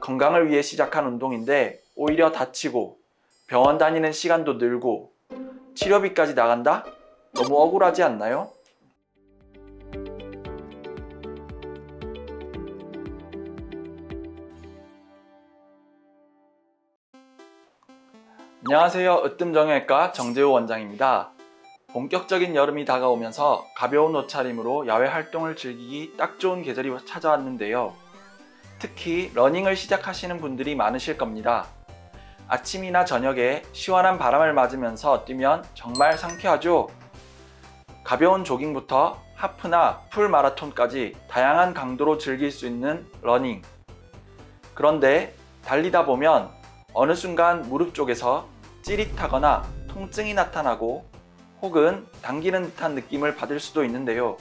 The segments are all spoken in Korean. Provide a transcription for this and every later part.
건강을 위해 시작한 운동인데 오히려 다치고 병원 다니는 시간도 늘고 치료비까지 나간다? 너무 억울하지 않나요? 안녕하세요. 으뜸정형외과 정재호 원장입니다. 본격적인 여름이 다가오면서 가벼운 옷차림으로 야외 활동을 즐기기 딱 좋은 계절이 찾아왔는데요. 특히 러닝을 시작하시는 분들이 많으실 겁니다. 아침이나 저녁에 시원한 바람을 맞으면서 뛰면 정말 상쾌하죠? 가벼운 조깅부터 하프나 풀 마라톤까지 다양한 강도로 즐길 수 있는 러닝. 그런데 달리다 보면 어느 순간 무릎 쪽에서 찌릿하거나 통증이 나타나고 혹은 당기는 듯한 느낌을 받을 수도 있는데요.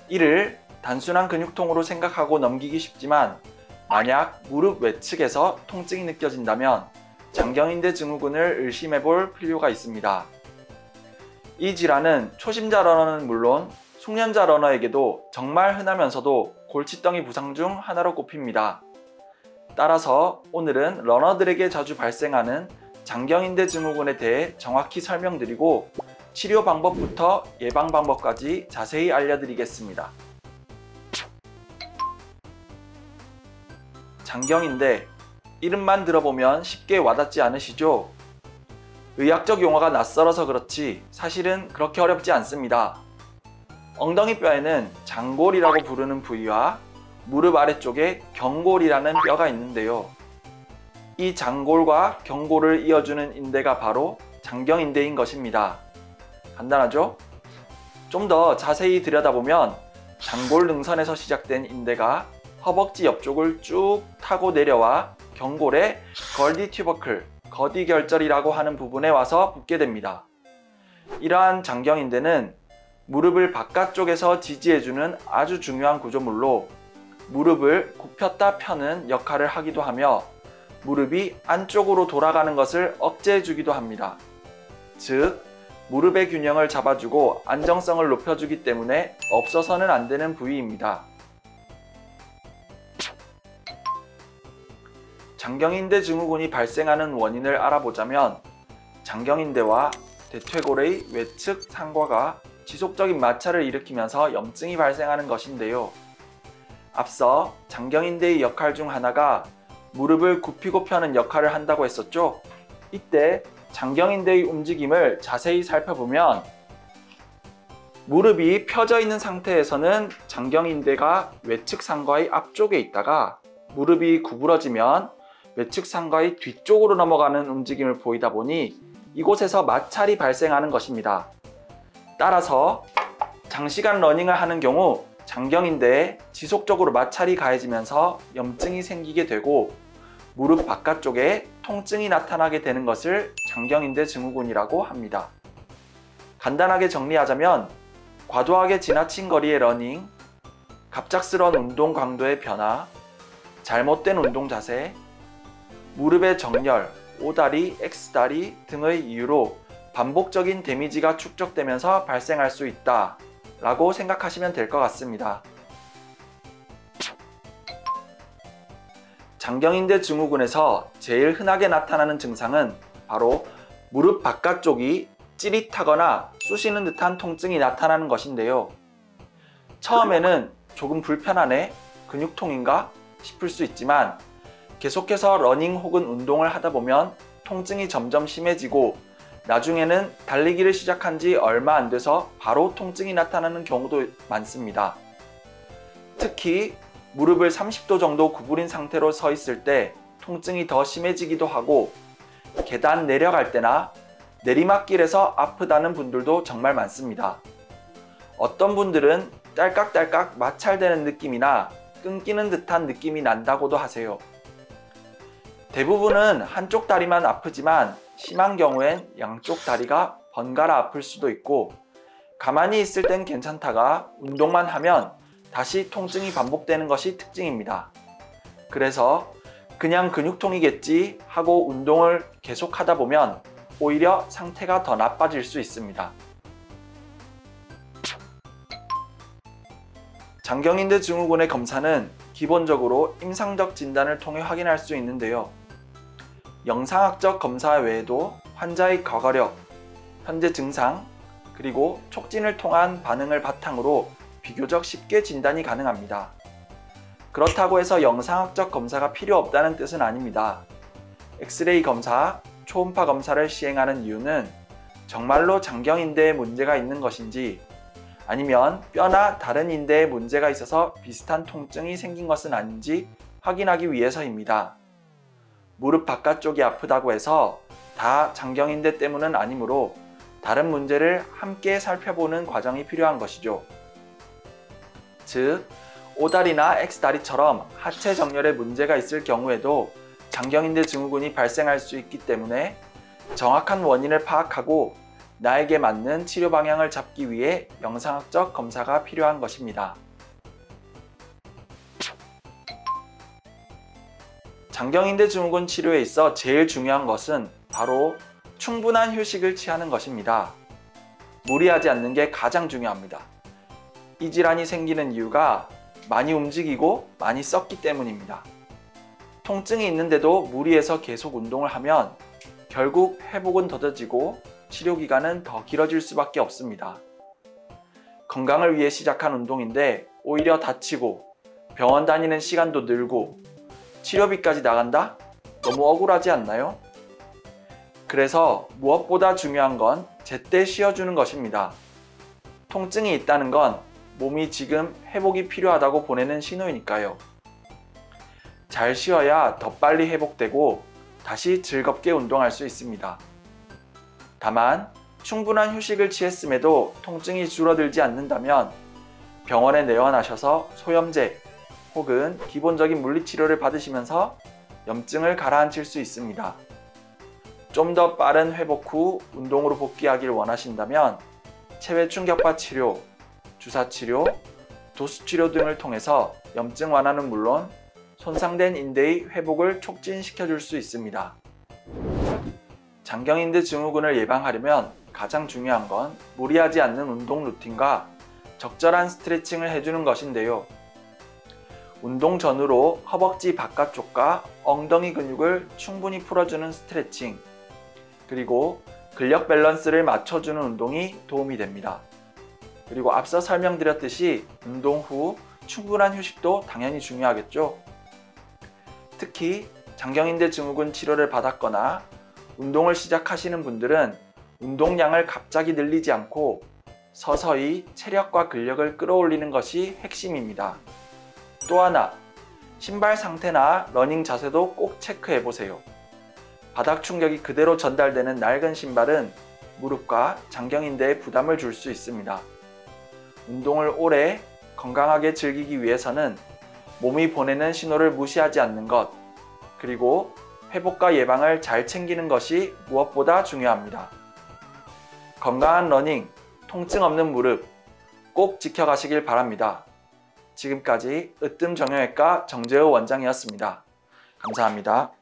이를 단순한 근육통으로 생각하고 넘기기 쉽지만 만약 무릎 외측에서 통증이 느껴진다면 장경인대 증후군을 의심해 볼 필요가 있습니다. 이 질환은 초심자 러너는 물론 숙련자 러너에게도 정말 흔하면서도 골칫덩이 부상 중 하나로 꼽힙니다. 따라서 오늘은 러너들에게 자주 발생하는 장경인대 증후군에 대해 정확히 설명드리고 치료 방법부터 예방 방법까지 자세히 알려드리겠습니다. 장경인대, 이름만 들어보면 쉽게 와닿지 않으시죠? 의학적 용어가 낯설어서 그렇지 사실은 그렇게 어렵지 않습니다. 엉덩이 뼈에는 장골이라고 부르는 부위와 무릎 아래쪽에 경골이라는 뼈가 있는데요. 이 장골과 경골을 이어주는 인대가 바로 장경인대인 것입니다. 간단하죠? 좀 더 자세히 들여다보면 장골 능선에서 시작된 인대가 허벅지 옆쪽을 쭉 타고 내려와 경골의 걸디 튜버클, 거디 결절이라고 하는 부분에 와서 붙게 됩니다. 이러한 장경인대는 무릎을 바깥쪽에서 지지해주는 아주 중요한 구조물로 무릎을 굽혔다 펴는 역할을 하기도 하며 무릎이 안쪽으로 돌아가는 것을 억제해주기도 합니다. 즉, 무릎의 균형을 잡아주고 안정성을 높여주기 때문에 없어서는 안 되는 부위입니다. 장경인대 증후군이 발생하는 원인을 알아보자면 장경인대와 대퇴골의 외측 상과가 지속적인 마찰을 일으키면서 염증이 발생하는 것인데요. 앞서 장경인대의 역할 중 하나가 무릎을 굽히고 펴는 역할을 한다고 했었죠? 이때 장경인대의 움직임을 자세히 살펴보면 무릎이 펴져 있는 상태에서는 장경인대가 외측 상과의 앞쪽에 있다가 무릎이 구부러지면 외측 상과의 뒤쪽으로 넘어가는 움직임을 보이다 보니 이곳에서 마찰이 발생하는 것입니다. 따라서 장시간 러닝을 하는 경우 장경인대에 지속적으로 마찰이 가해지면서 염증이 생기게 되고 무릎 바깥쪽에 통증이 나타나게 되는 것을 장경인대 증후군이라고 합니다. 간단하게 정리하자면 과도하게 지나친 거리의 러닝, 갑작스러운 운동 강도의 변화, 잘못된 운동 자세, 무릎의 정렬, O다리, X다리 등의 이유로 반복적인 데미지가 축적되면서 발생할 수 있다 라고 생각하시면 될 것 같습니다. 장경인대 증후군에서 제일 흔하게 나타나는 증상은 바로 무릎 바깥쪽이 찌릿하거나 쑤시는 듯한 통증이 나타나는 것인데요. 처음에는 조금 불편하네, 근육통인가 싶을 수 있지만 계속해서 러닝 혹은 운동을 하다 보면 통증이 점점 심해지고 나중에는 달리기를 시작한 지 얼마 안 돼서 바로 통증이 나타나는 경우도 많습니다. 특히 무릎을 30도 정도 구부린 상태로 서 있을 때 통증이 더 심해지기도 하고 계단 내려갈 때나 내리막길에서 아프다는 분들도 정말 많습니다. 어떤 분들은 딸깍딸깍 마찰되는 느낌이나 끊기는 듯한 느낌이 난다고도 하세요. 대부분은 한쪽 다리만 아프지만 심한 경우엔 양쪽 다리가 번갈아 아플 수도 있고 가만히 있을 땐 괜찮다가 운동만 하면 다시 통증이 반복되는 것이 특징입니다. 그래서 그냥 근육통이겠지 하고 운동을 계속 하다 보면 오히려 상태가 더 나빠질 수 있습니다. 장경인대 증후군의 검사는 기본적으로 임상적 진단을 통해 확인할 수 있는데요. 영상학적 검사 외에도 환자의 과거력, 현재 증상, 그리고 촉진을 통한 반응을 바탕으로 비교적 쉽게 진단이 가능합니다. 그렇다고 해서 영상학적 검사가 필요 없다는 뜻은 아닙니다. 엑스레이 검사, 초음파 검사를 시행하는 이유는 정말로 장경인대에 문제가 있는 것인지 아니면 뼈나 다른 인대에 문제가 있어서 비슷한 통증이 생긴 것은 아닌지 확인하기 위해서입니다. 무릎 바깥쪽이 아프다고 해서 다 장경인대 때문은 아니므로 다른 문제를 함께 살펴보는 과정이 필요한 것이죠. 즉, O다리나 X다리처럼 하체 정렬에 문제가 있을 경우에도 장경인대 증후군이 발생할 수 있기 때문에 정확한 원인을 파악하고 나에게 맞는 치료 방향을 잡기 위해 영상학적 검사가 필요한 것입니다. 장경인대 증후군 치료에 있어 제일 중요한 것은 바로 충분한 휴식을 취하는 것입니다. 무리하지 않는 게 가장 중요합니다. 이 질환이 생기는 이유가 많이 움직이고 많이 썩기 때문입니다. 통증이 있는데도 무리해서 계속 운동을 하면 결국 회복은 더뎌지고 치료 기간은 더 길어질 수밖에 없습니다. 건강을 위해 시작한 운동인데 오히려 다치고 병원 다니는 시간도 늘고 치료비까지 나간다? 너무 억울하지 않나요? 그래서 무엇보다 중요한 건 제때 쉬어주는 것입니다. 통증이 있다는 건 몸이 지금 회복이 필요하다고 보내는 신호이니까요. 잘 쉬어야 더 빨리 회복되고 다시 즐겁게 운동할 수 있습니다. 다만 충분한 휴식을 취했음에도 통증이 줄어들지 않는다면 병원에 내원하셔서 소염제 혹은 기본적인 물리치료를 받으시면서 염증을 가라앉힐 수 있습니다. 좀 더 빠른 회복 후 운동으로 복귀하길 원하신다면 체외 충격파 치료, 주사치료, 도수치료 등을 통해서 염증 완화는 물론 손상된 인대의 회복을 촉진시켜 줄 수 있습니다. 장경인대 증후군을 예방하려면 가장 중요한 건 무리하지 않는 운동 루틴과 적절한 스트레칭을 해주는 것인데요. 운동 전후로 허벅지 바깥쪽과 엉덩이 근육을 충분히 풀어주는 스트레칭, 그리고 근력 밸런스를 맞춰주는 운동이 도움이 됩니다. 그리고 앞서 설명드렸듯이 운동 후 충분한 휴식도 당연히 중요하겠죠. 특히 장경인대 증후군 치료를 받았거나 운동을 시작하시는 분들은 운동량을 갑자기 늘리지 않고 서서히 체력과 근력을 끌어올리는 것이 핵심입니다. 또 하나, 신발 상태나 러닝 자세도 꼭 체크해 보세요. 바닥 충격이 그대로 전달되는 낡은 신발은 무릎과 장경인대에 부담을 줄 수 있습니다. 운동을 오래 건강하게 즐기기 위해서는 몸이 보내는 신호를 무시하지 않는 것, 그리고 회복과 예방을 잘 챙기는 것이 무엇보다 중요합니다. 건강한 러닝, 통증 없는 무릎 꼭 지켜가시길 바랍니다. 지금까지 으뜸정형외과 정재호 원장이었습니다. 감사합니다.